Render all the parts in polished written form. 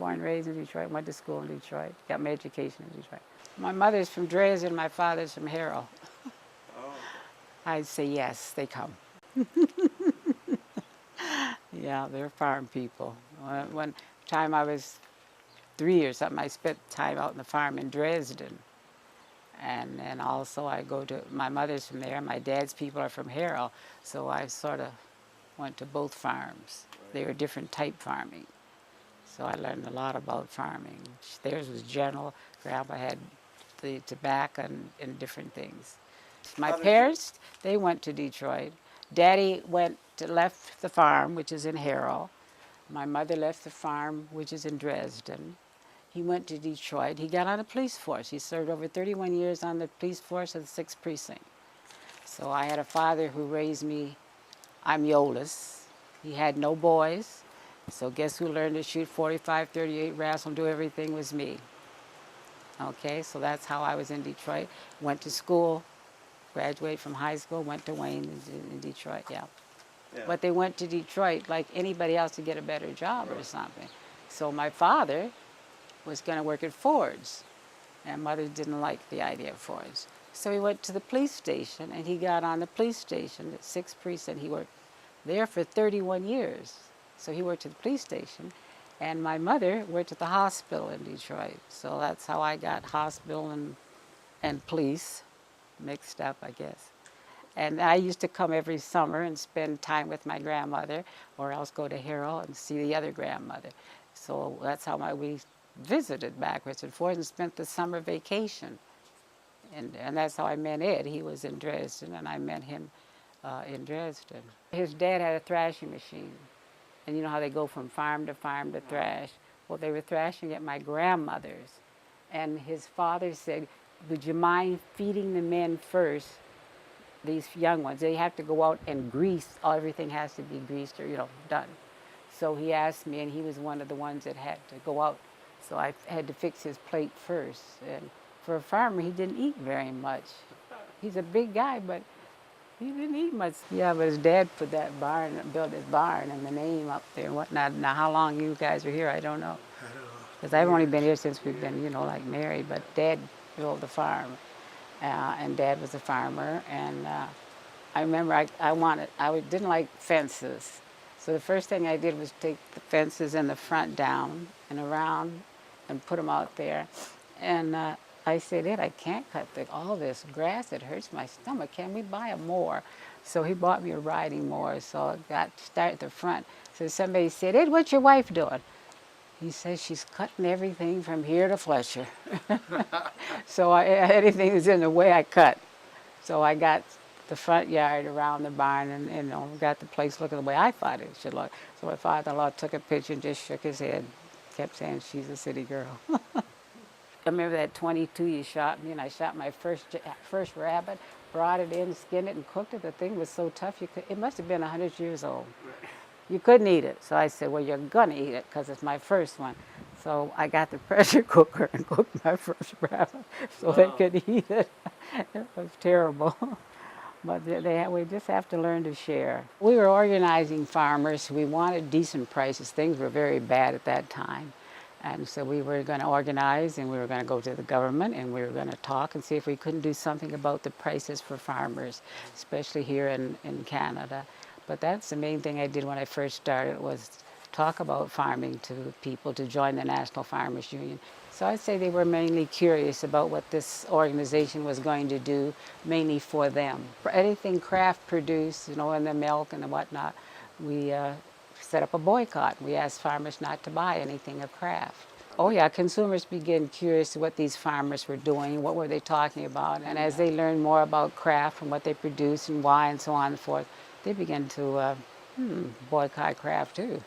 born and raised in Detroit, went to school in Detroit, got my education in Detroit. My mother's from Dresden, my father's from Harrow. Oh. I'd say yes, they come. Yeah, they're farm people. One time I was 3 or something, I spent time out in the farm in Dresden. And then also I go to, my mother's from there, my dad's people are from Harrow, so I sort of went to both farms. They were different type farming. So I learned a lot about farming. Theirs was general, Grandpa had the tobacco and different things. My parents, they went to Detroit. Daddy left the farm, which is in Harrow. My mother left the farm, which is in Dresden. He went to Detroit. He got on the police force. He served over 31 years on the police force of the 6th Precinct. So I had a father who raised me. I'm the oldest. He had no boys. So guess who learned to shoot 45, 38, wrestle, and do everything was me. Okay, so that's how I was in Detroit. Went to school, graduated from high school, went to Wayne in Detroit, yeah. But they went to Detroit like anybody else to get a better job or something. So my father was going to work at Ford's, and Mother didn't like the idea of Ford's. So he went to the police station, and he got on the police station at 6th Precinct. He worked there for 31 years. So he worked at the police station, and my mother worked at the hospital in Detroit. So that's how I got hospital and police mixed up, I guess. And I used to come every summer and spend time with my grandmother, or else go to Harrow and see the other grandmother. So that's how we visited backwards and forwards and spent the summer vacation. And that's how I met Ed. He was in Dresden, and I met him in Dresden. His dad had a thrashing machine. And you know how they go from farm to thrash? Well, they were thrashing at my grandmother's. And his father said, would you mind feeding the men first, these young ones? They have to go out and grease. Everything has to be greased or, done. So he asked me, and he was one of the ones that had to go out. So I had to fix his plate first. And for a farmer, he didn't eat very much. He's a big guy, but he didn't eat much. Yeah, but his dad put that barn, built his barn and the name up there and whatnot. Now, how long you guys are here, I don't know. Because I've only been here since we've been, like married, but Dad built the farm. And Dad was a farmer. And I remember I didn't like fences. So the first thing I did was take the fences in the front down and around and put them out there. And I said, Ed, I can't cut all this grass. It hurts my stomach. Can we buy a mower? So he bought me a riding mower. So I got to start at the front. So somebody said, Ed, what's your wife doing? He says, she's cutting everything from here to Fletcher. So anything that's in the way, I cut. So I got the front yard around the barn and got the place looking the way I thought it should look. So my father-in-law took a picture and just shook his head, kept saying, she's a city girl. I remember that 22 you shot me, and I shot my first rabbit, brought it in, skinned it, and cooked it. The thing was so tough, it must have been 100 years old. You couldn't eat it. So I said, well, you're going to eat it because it's my first one. So I got the pressure cooker and cooked my first rabbit so they could eat it. It was terrible. But we just have to learn to share. We were organizing farmers. We wanted decent prices. Things were very bad at that time. And so we were going to organize, and we were going to go to the government, and we were going to talk and see if we couldn't do something about the prices for farmers, especially here in Canada. But that's the main thing I did when I first started, was talk about farming to people to join the National Farmers Union. So I'd say they were mainly curious about what this organization was going to do, mainly for them. For anything craft produced, in the milk and the whatnot, we set up a boycott. We asked farmers not to buy anything of craft. Oh yeah, consumers began curious what these farmers were doing, what were they talking about, and as they learned more about craft and what they produce and why and so on and forth, they began to boycott craft too.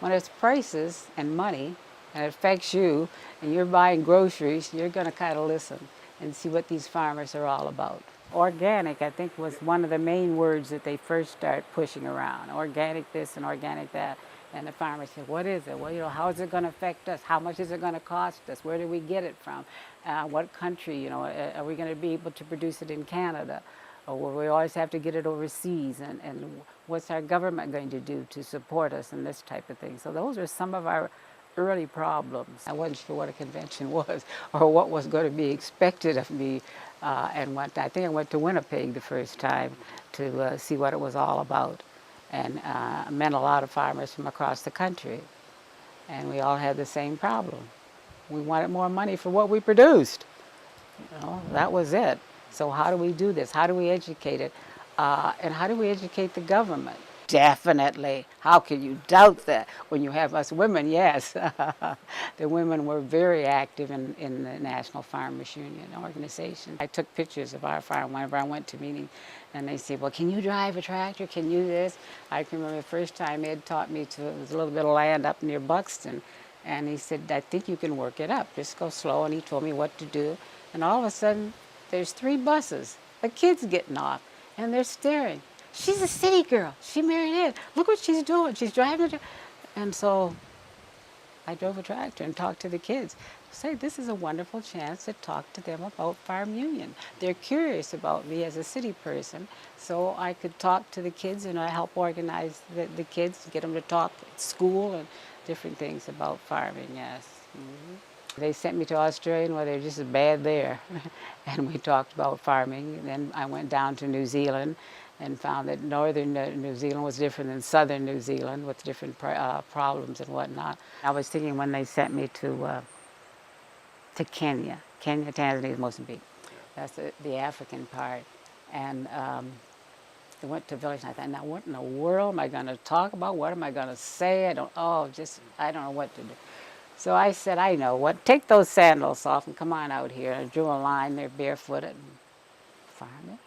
When it's prices and money, and it affects you, and you're buying groceries, you're going to kind of listen and see what these farmers are all about. Organic, I think, was one of the main words that they first started pushing around. Organic this and organic that. And the farmers said, what is it? Well, how is it going to affect us? How much is it going to cost us? Where do we get it from? What country, are we going to be able to produce it in Canada? Or will we always have to get it overseas? And what's our government going to do to support us and this type of thing? So those are some of our early problems. I wasn't sure what a convention was or what was going to be expected of me. And I think I went to Winnipeg the first time to see what it was all about. And I met a lot of farmers from across the country. And we all had the same problem. We wanted more money for what we produced. That was it. So how do we do this? How do we educate it? And how do we educate the government? Definitely. How can you doubt that when you have us women? Yes. The women were very active in the National Farmers Union organization. I took pictures of our farm whenever I went to meetings, and they said, well, can you drive a tractor? Can you this? I can remember the first time Ed taught me to, it was a little bit of land up near Buxton, and he said, I think you can work it up. Just go slow, and he told me what to do. And all of a sudden, there's 3 buses, the kids getting off, and they're staring. She's a city girl. She married Ed. Look what she's doing. She's driving a And so I drove a tractor and talked to the kids. Say, this is a wonderful chance to talk to them about farm union. They're curious about me as a city person, so I could talk to the kids and I help organize the kids, get them to talk at school and different things about farming, yes. They sent me to Australia, where they're just as bad there. And we talked about farming. And then I went down to New Zealand and found that northern New Zealand was different than southern New Zealand with different problems and whatnot. I was thinking when they sent me to Kenya, Tanzania, Mozambique. That's the African part. And I went to a village and I thought, now what in the world am I going to talk about? What am I going to say? I don't know what to do. So I said, I know what, take those sandals off and come on out here. I drew a line, they're barefooted and farming.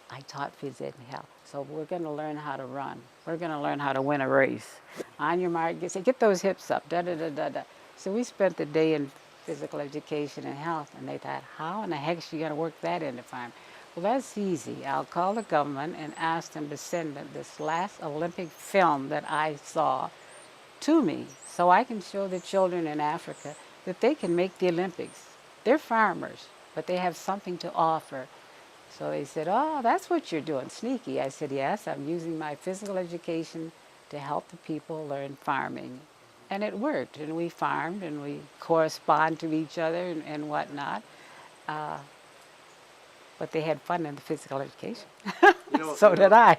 I taught physics and health. So we're going to learn how to run. We're going to learn how to win a race. On your mark, get those hips up, da-da-da-da-da. So we spent the day in physical education and health, and they thought, how in the heck is she going to work that into farm? Well, that's easy. I'll call the government and ask them to send this last Olympic film that I saw to me so I can show the children in Africa that they can make the Olympics. They're farmers, but they have something to offer. So they said, oh, that's what you're doing, sneaky. I said, yes, I'm using my physical education to help the people learn farming. And it worked, and we farmed, and we correspond to each other and whatnot. But they had fun in the physical education. So did I.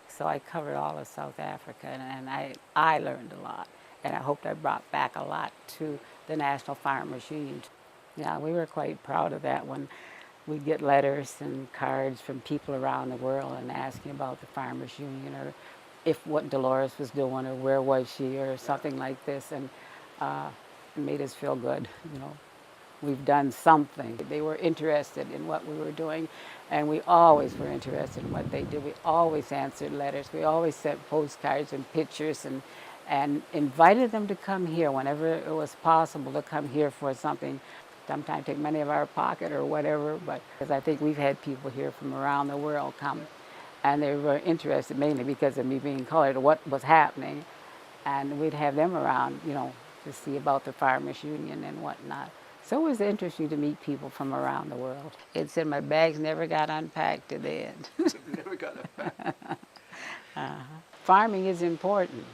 So I covered all of South Africa, and I learned a lot. And I hoped I brought back a lot to the National Farmers Union. Yeah, we were quite proud of that when we'd get letters and cards from people around the world and asking about the Farmers Union or if what Dolores was doing or where was she or something like this. And it made us feel good, We've done something. They were interested in what we were doing, and we always were interested in what they did. We always answered letters. We always sent postcards and pictures and invited them to come here whenever it was possible to come here for something. Sometimes take money out of our pocket or whatever, but because I think we've had people here from around the world come, and they were interested mainly because of me being colored, what was happening, and we'd have them around, to see about the Farmers Union and whatnot. So it was interesting to meet people from around the world. It said my bags never got unpacked to the end. Never got unpacked. Farming is important.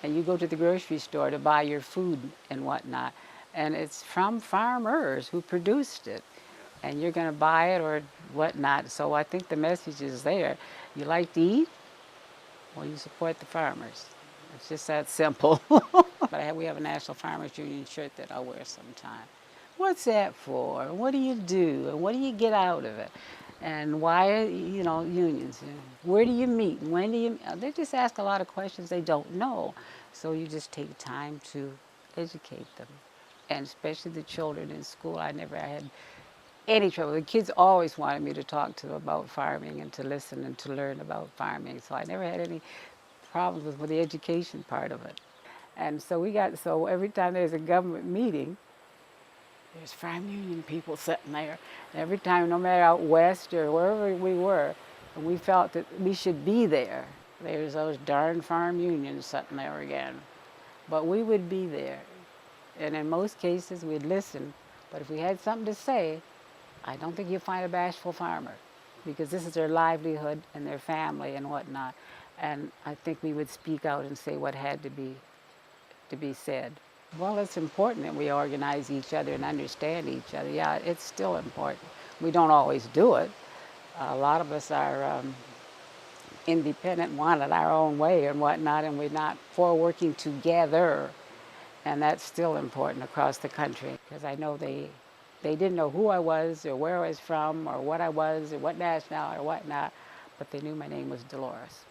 And you go to the grocery store to buy your food and whatnot. And it's from farmers who produced it. And you're going to buy it or whatnot. So I think the message is there. You like to eat? Well, you support the farmers. It's just that simple. But we have a National Farmers Union shirt that I'll wear sometime. What's that for? What do you do? And what do you get out of it? And why, unions? Where do you meet? When do you? They just ask a lot of questions they don't know. So you just take time to educate them. And especially the children in school. I had any trouble. The kids always wanted me to talk to them about farming and to listen and to learn about farming. So I never had any problems with the education part of it. And so every time there's a government meeting, there's farm union people sitting there. And every time, no matter out west or wherever we were, and we felt that we should be there. There's those darn farm unions sitting there again. But we would be there. And in most cases, we'd listen. But if we had something to say, I don't think you'd find a bashful farmer, because this is their livelihood and their family and whatnot. And I think we would speak out and say what had to be to be said. Well, it's important that we organize each other and understand each other. Yeah, it's still important. We don't always do it. A lot of us are independent, want it our own way and whatnot, and we're not for working together. And that's still important across the country, because I know they didn't know who I was or where I was from or what I was or what nationality or whatnot, but they knew my name was Dolores.